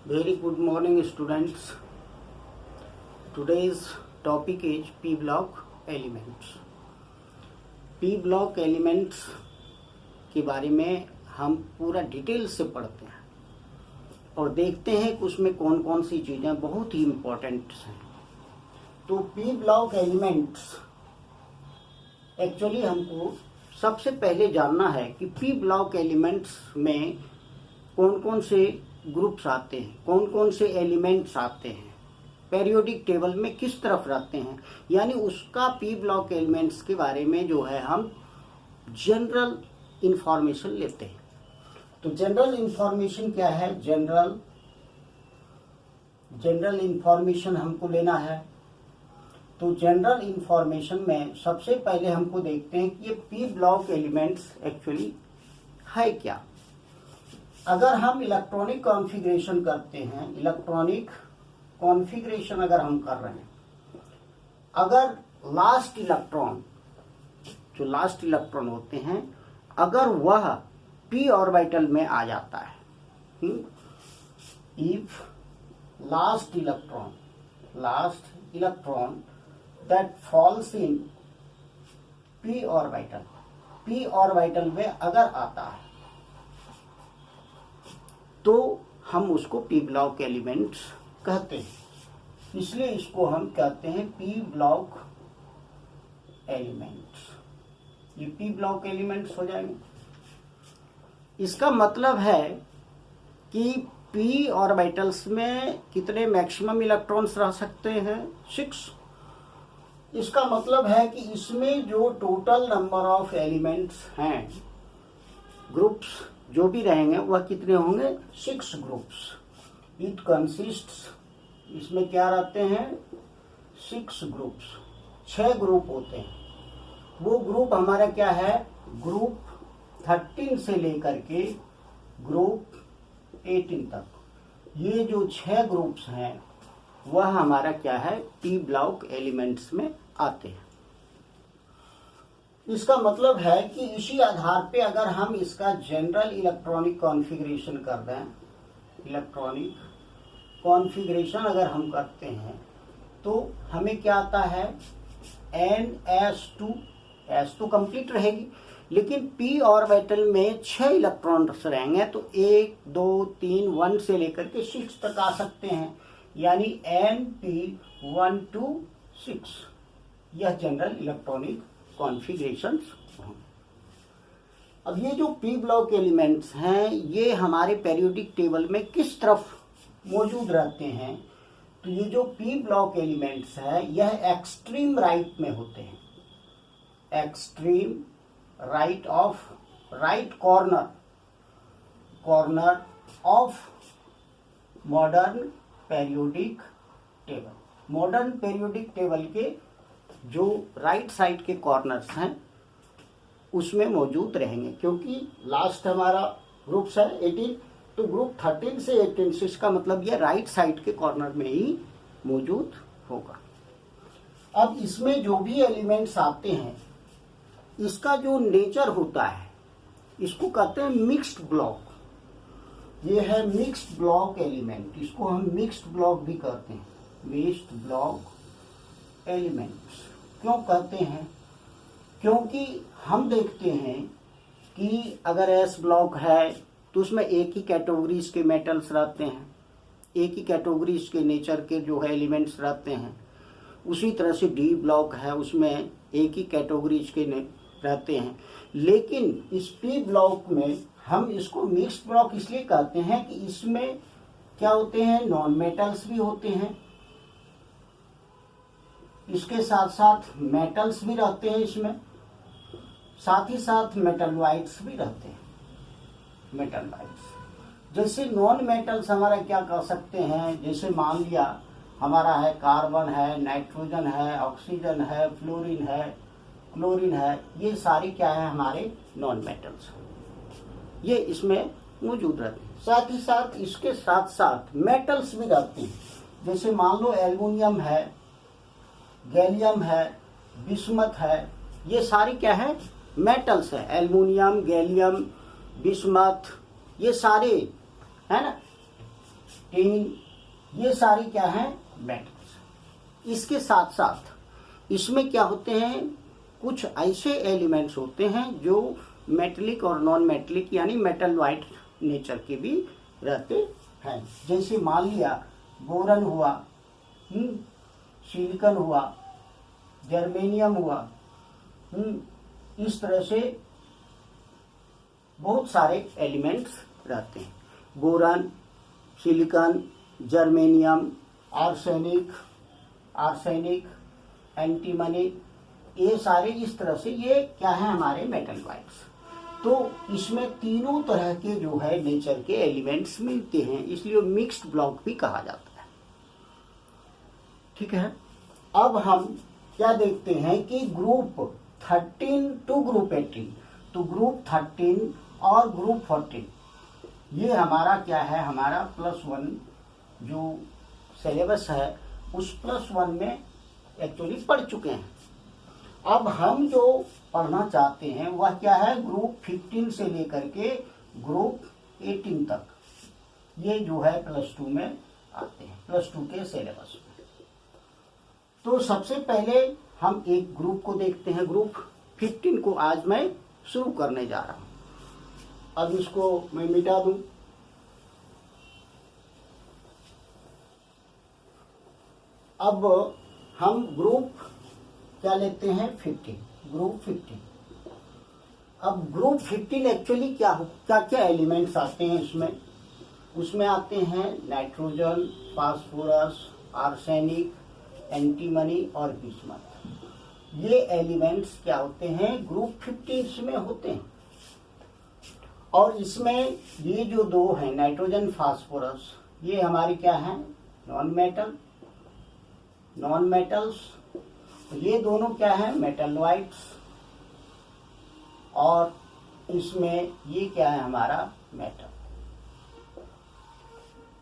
Very good morning, students. Today's topic is P block elements. P block elements के बारे में हम पूरा डिटेल से पढ़ते हैं और देखते हैं कि उसमें कौन कौन सी चीज़ें बहुत ही इम्पोर्टेंट हैं। तो P block elements एक्चुअली हमको सबसे पहले जानना है कि P block elements में कौन कौन से ग्रुप्स आते हैं, कौन कौन से एलिमेंट्स आते हैं, पेरियोडिक टेबल में किस तरफ रहते हैं, यानी उसका पी ब्लॉक एलिमेंट्स के बारे में जो है हम जनरल इंफॉर्मेशन लेते हैं। तो जनरल इंफॉर्मेशन क्या है? जनरल इंफॉर्मेशन हमको लेना है। तो जनरल इंफॉर्मेशन में सबसे पहले हमको देखते हैं कि ये पी ब्लॉक एलिमेंट्स एक्चुअली है क्या। अगर हम इलेक्ट्रॉनिक कॉन्फ़िगरेशन करते हैं, इलेक्ट्रॉनिक कॉन्फ़िगरेशन अगर हम कर रहे हैं, अगर लास्ट इलेक्ट्रॉन होते हैं, अगर वह p ऑर्बिटल में आ जाता है, if last electron that falls in p orbital में अगर आता है तो हम उसको पी ब्लॉक एलिमेंट्स कहते हैं। इसलिए इसको हम कहते हैं पी ब्लॉक एलिमेंट्स। ये पी ब्लॉक एलिमेंट्स हो जाएंगे। इसका मतलब है कि पी ऑर्बिटल्स में कितने मैक्सिमम इलेक्ट्रॉन्स रह सकते हैं? 6। इसका मतलब है कि इसमें जो टोटल नंबर ऑफ एलिमेंट्स हैं, ग्रुप्स जो भी रहेंगे वह कितने होंगे? 6 ग्रुप्स। इट कंसिस्ट्स, इसमें क्या रहते हैं? 6 ग्रुप्स, 6 ग्रुप होते हैं। वो ग्रुप हमारा क्या है? ग्रुप 13 से लेकर के ग्रुप 18 तक, ये जो 6 ग्रुप्स हैं वह हमारा क्या है? पी ब्लॉक एलिमेंट्स में आते हैं। इसका मतलब है कि इसी आधार पे अगर हम इसका जनरल इलेक्ट्रॉनिक कॉन्फ़िगरेशन कर दें, इलेक्ट्रॉनिक कॉन्फ़िगरेशन अगर हम करते हैं तो हमें क्या आता है? NS2, S तो कंप्लीट रहेगी, लेकिन p ऑर्बिटल में 6 इलेक्ट्रॉन्स रहेंगे तो 1, 2, 3, 1 से लेकर के 6 तक आ सकते हैं, यानी NP1 to 6। यह जनरल इलेक्ट्रॉनिक कॉन्फ़िगरेशंस। अब ये जो पी ब्लॉक एलिमेंट्स हैं ये हमारे पेरियोडिक टेबल में किस तरफ मौजूद रहते हैं? तो ये जो पी ब्लॉक एलिमेंट्स है यह एक्सट्रीम राइट में होते हैं, extreme right corner of modern periodic table. Modern periodic table के जो राइट साइड के कॉर्नर्स हैं उसमें मौजूद रहेंगे, क्योंकि लास्ट हमारा ग्रुप्स है 18, तो ग्रुप 13 से 18 से इसका मतलब यह राइट साइड के कॉर्नर में ही मौजूद होगा। अब इसमें जो भी एलिमेंट्स आते हैं इसका जो नेचर होता है इसको कहते हैं मिक्स्ड ब्लॉक। ये है मिक्स्ड ब्लॉक एलिमेंट, इसको हम मिक्स्ड ब्लॉक भी कहते हैं, मिक्स्ड ब्लॉक एलिमेंट्स। क्यों कहते हैं? क्योंकि हम देखते हैं कि अगर एस ब्लॉक है तो उसमें एक ही कैटेगरीज के मेटल्स रहते हैं, एक ही कैटेगरीज के नेचर के जो है एलिमेंट्स रहते हैं। उसी तरह से डी ब्लॉक है, उसमें एक ही कैटेगरीज के रहते हैं। लेकिन इस पी ब्लॉक में हम इसको मिक्स्ड ब्लॉक इसलिए कहते हैं कि इसमें क्या होते हैं? नॉन मेटल्स भी होते हैं, इसके साथ साथ मेटल्स भी रहते हैं इसमें, साथ ही साथ मेटलॉइड्स भी रहते हैं। मेटलॉइड्स जैसे नॉन मेटल्स हमारा क्या कर सकते हैं? जैसे मान लिया हमारा है कार्बन है, नाइट्रोजन है, ऑक्सीजन है, फ्लोरीन है, क्लोरीन है, ये सारी क्या है? हमारे नॉन मेटल्स, ये इसमें मौजूद रहते हैं। साथ ही साथ इसके साथ साथ मेटल्स भी रहते हैं। जैसे मान लो एल्युमिनियम है, गैलियम है, बिस्मथ है, ये सारी क्या है? मेटल्स है। एल्युमिनियम, गैलियम, बिस्मथ, ये सारे है ना, टिन, ये सारी क्या है मेटल्स। इसके साथ साथ इसमें क्या होते हैं, कुछ ऐसे एलिमेंट्स होते हैं जो मेटलिक और नॉन मेटलिक यानी मेटल वाइट नेचर के भी रहते हैं। जैसे मान लिया बोरन हुआ, सिलिकॉन हुआ, जर्मेनियम हुआ, इस तरह से बहुत सारे एलिमेंट्स रहते हैं। Boron, silicon, germanium, arsenic, antimony, ये सारे इस तरह से ये क्या है हमारे मेटल वाइट्स। तो इसमें तीनों तरह के जो है नेचर के एलिमेंट्स मिलते हैं, इसलिए मिक्स्ड ब्लॉक भी कहा जाता है। ठीक है, अब हम क्या देखते हैं कि ग्रुप 13 टू ग्रुप 18, तो ग्रुप 13 और ग्रुप 14 ये हमारा क्या है, हमारा +1 जो सिलेबस है उस +1 में एक्चुअली पढ़ चुके हैं। अब हम जो पढ़ना चाहते हैं वह क्या है, ग्रुप 15 से लेकर के ग्रुप 18 तक, ये जो है +2 में आते हैं, +2 के सिलेबस में। तो सबसे पहले हम एक ग्रुप को देखते हैं, ग्रुप 15 को आज मैं शुरू करने जा रहा हूं। अब इसको मैं मिटा दूं। अब हम ग्रुप क्या लेते हैं, 15, ग्रुप 15। अब ग्रुप 15 एक्चुअली क्या क्या एलिमेंट्स आते हैं इसमें, उसमें आते हैं नाइट्रोजन, फास्फोरस, आर्सेनिक, एंटीमनी और बिस्मथ। ये एलिमेंट्स क्या होते हैं, ग्रुप 15 में होते हैं। और इसमें ये जो दो हैं नाइट्रोजन, फास्फोरस, ये हमारी क्या है, नॉन मेटल्स। ये दोनों क्या है, मेटल वाइट्स। और इसमें ये क्या है हमारा मेटल।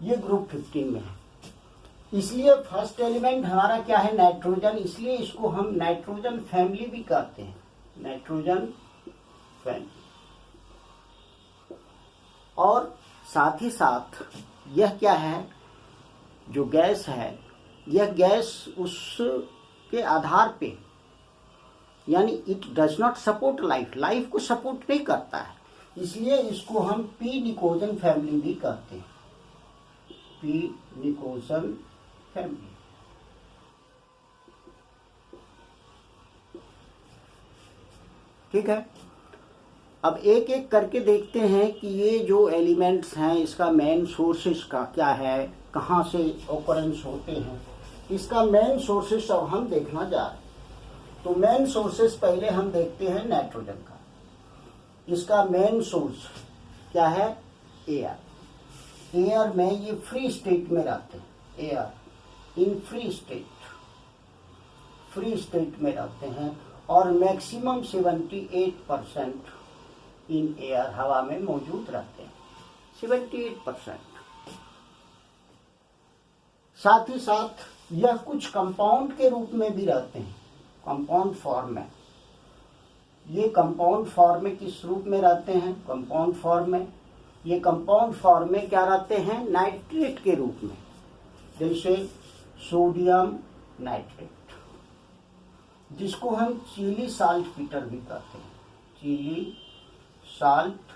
ये ग्रुप 15 में है। इसलिए फर्स्ट एलिमेंट हमारा क्या है, नाइट्रोजन, इसलिए इसको हम नाइट्रोजन फैमिली भी कहते हैं, नाइट्रोजन फैमिली। और साथ ही साथ यह क्या है, जो गैस है, यह गैस उसके आधार पे, यानी it does not support life को सपोर्ट नहीं करता है, इसलिए इसको हम पी निकोजन फैमिली भी कहते हैं, पी निकोजन फैमिली। ठीक है, अब एक एक करके देखते हैं कि ये जो एलिमेंट्स हैं इसका मेन सोर्सेस का क्या है, कहाँ से ऑकरेंस होते हैं, इसका मेन सोर्सेस अब हम देखना जा रहे हैं। तो मेन सोर्सेस पहले हम देखते हैं नाइट्रोजन का। इसका मेन सोर्स क्या है, एयर में ये फ्री स्टेट में रहते हैं, एयर इन फ्री स्टेट में रहते हैं। और मैक्सिमम 78% इन एयर, हवा में मौजूद रहते हैं, 78%। साथ ही साथ यह कुछ कंपाउंड के रूप में भी रहते हैं, कंपाउंड फॉर्म में। ये कंपाउंड फॉर्म में किस रूप में रहते हैं, कंपाउंड फॉर्म में। ये कंपाउंड फॉर्म में क्या रहते हैं, नाइट्रेट के रूप में, जैसे सोडियम नाइट्रेट, जिसको हम चिली साल्ट पीटर भी कहते हैं, चिली साल्ट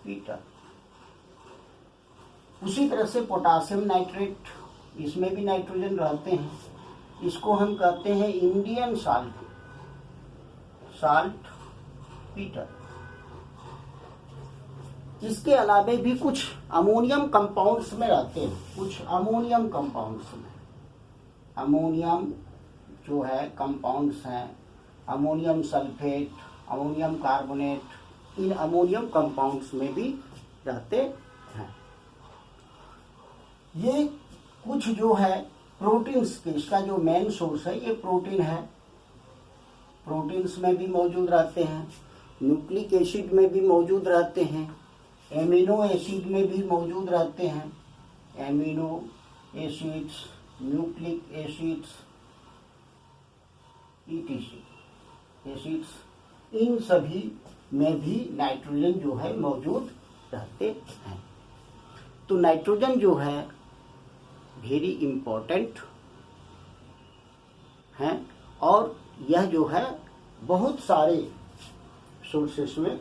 पीटर। उसी तरह से पोटासियम नाइट्रेट, इसमें भी नाइट्रोजन रहते हैं, इसको हम कहते हैं इंडियन साल्ट पीटर। इसके अलावे भी कुछ अमोनियम कंपाउंड्स में रहते हैं, कुछ अमोनियम कंपाउंड्स में, अमोनियम जो है कंपाउंड्स हैं, ammonium sulphate, ammonium carbonate, in ammonium compounds में भी रहते हैं। ये कुछ जो है प्रोटीन्स के, इसका जो मेन सोर्स है ये प्रोटीन है, प्रोटीन्स में भी मौजूद रहते हैं, न्यूक्लिक एसिड में भी मौजूद रहते हैं, एमिनो एसिड में भी मौजूद रहते हैं, amino acids, nucleic acids, ETC acids, इन सभी में भी नाइट्रोजन जो है मौजूद रहते हैं। तो नाइट्रोजन जो है वेरी इम्पोर्टेंट हैं और यह जो है बहुत सारे सोर्सेस में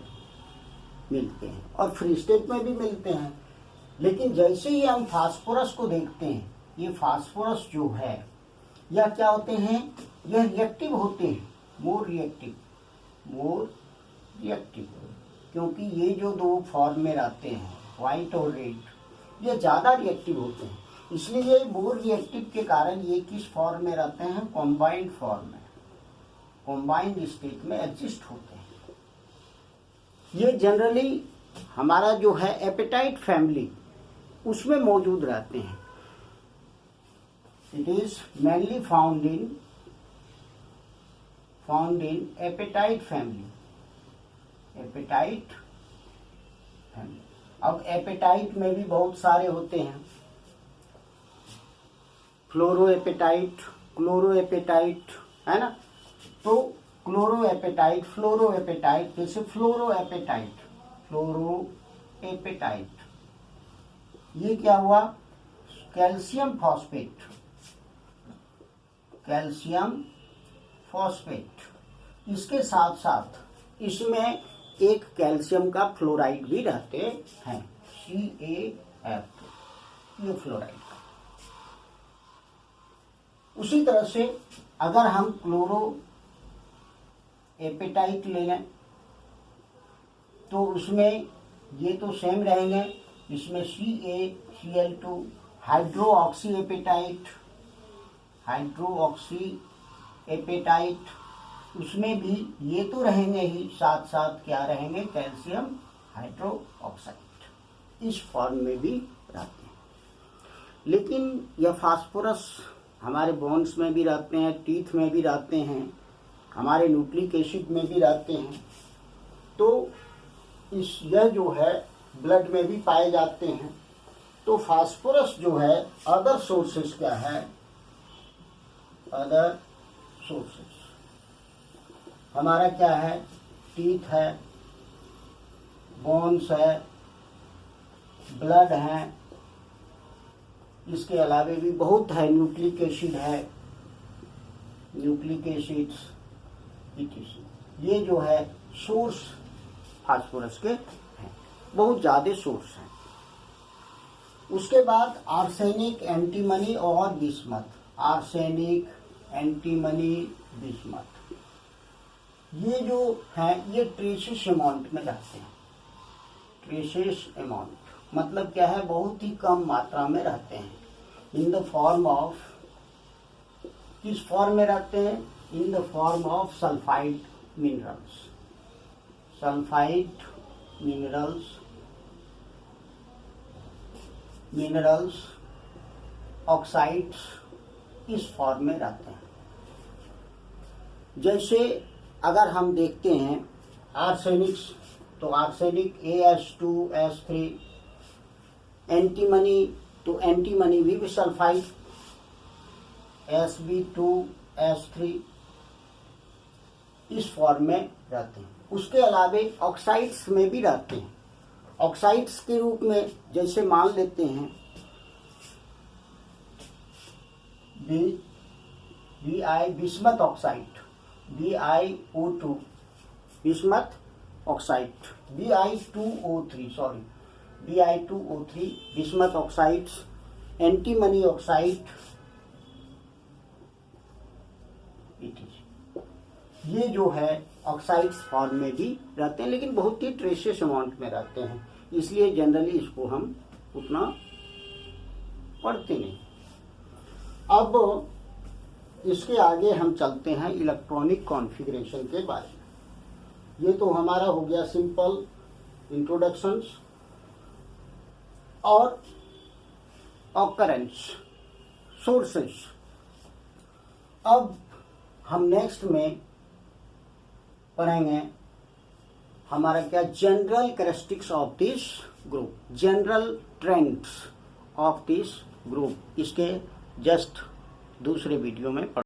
मिलते हैं और फ्री स्टेट में भी मिलते हैं। लेकिन जैसे ही हम फास्फोरस को देखते हैं, ये फास्फोरस जो है यह क्या होते हैं, यह रिएक्टिव होते हैं, मोर रिएक्टिव, क्योंकि ये जो दो फॉर्म में रहते हैं व्हाइट और रेड, ये ज़्यादा रिएक्टिव होते हैं। इसलिए ये मोर रिएक्टिव के कारण ये किस फॉर्म में रहते हैं, कॉम्बाइंड फॉर्म में, कॉम्बाइंड स्टेट में एग्जिस्ट होते हैं। ये जनरली हमारा जो है एपेटाइट फैमिली उसमें मौजूद रहते हैं। It is mainly found in apatite family, apatite family. अब एपेटाइट में भी बहुत सारे होते हैं, फ्लोरोएपेटाइट, क्लोरोएपेटाइट, है ना। तो क्लोरोएपेटाइट, फ्लोरोएपेटाइट, जैसे फ्लोरोएपेटाइट, ये क्या हुआ, कैल्शियम फॉस्फेट। इसके साथ साथ इसमें एक कैल्शियम का फ्लोराइड भी रहते हैं, CaF, ये फ्लोराइड का। उसी तरह से अगर हम क्लोरोएपेटाइट ले लें तो उसमें ये तो सेम रहेंगे, इसमें CaCl2, हाइड्रोक्सी उसमें भी ये तो रहेंगे ही, साथ साथ क्या रहेंगे, कैल्शियम हाइड्रोक्साइड, इस फॉर्म में भी रहते हैं। लेकिन यह फास्फोरस हमारे बोन्स में भी रहते हैं, टीथ में भी रहते हैं, हमारे न्यूक्लिक एसिड में भी रहते हैं। तो यह जो है ब्लड में भी पाए जाते हैं। तो फास्फोरस जो है अदर सोर्सेस क्या है, अदर सोर्सेस हमारा क्या है, टीथ है, बोन्स है, ब्लड है, इसके अलावे भी बहुत है, न्यूक्लिक एसिड है, न्यूक्लिक एसिड्स, ये जो है सोर्स फास्फोरस के हैं, बहुत ज्यादा सोर्स हैं। उसके बाद आर्सेनिक, एंटीमनी और बिस्मथ, आर्सेनिक, एंटीमनी, बिस्मथ, ये जो हैं ये ट्रेसेस अमाउंट में रहते हैं। ट्रेसेस अमाउंट मतलब क्या है, बहुत ही कम मात्रा में रहते हैं। इन द फॉर्म ऑफ, किस फॉर्म में रहते हैं, in the form of sulphide minerals, sulphide minerals, oxides, इस फॉर्म में रहते हैं। जैसे अगर हम देखते हैं आर्सेनिक्स, तो आर्सेनिक AS2S3, एंटीमनी, तो एंटीमनी भी सल्फाइड SB2S3, इस फॉर्म में रहते हैं। उसके अलावे ऑक्साइड्स में भी रहते हैं। ऑक्साइड्स के रूप में जैसे मान लेते हैं bismuth oxide, BiO2, bismuth oxide, Bi2O3, bismuth oxides, antimony oxide, ये जो है ऑक्साइड्स फॉर्म में भी रहते हैं, लेकिन बहुत ही ट्रेसेस अमाउंट में रहते हैं, इसलिए जनरली इसको हम उतना पढ़ते नहीं। अब इसके आगे हम चलते हैं इलेक्ट्रॉनिक कॉन्फ़िगरेशन के बारे में। ये तो हमारा हो गया सिंपल इंट्रोडक्शंस और ऑकरेंस, सोर्सेस। अब हम नेक्स्ट में पढ़ेंगे हमारा क्या, general characteristics of this group, general trends of this group. इसके जस्ट दूसरे वीडियो में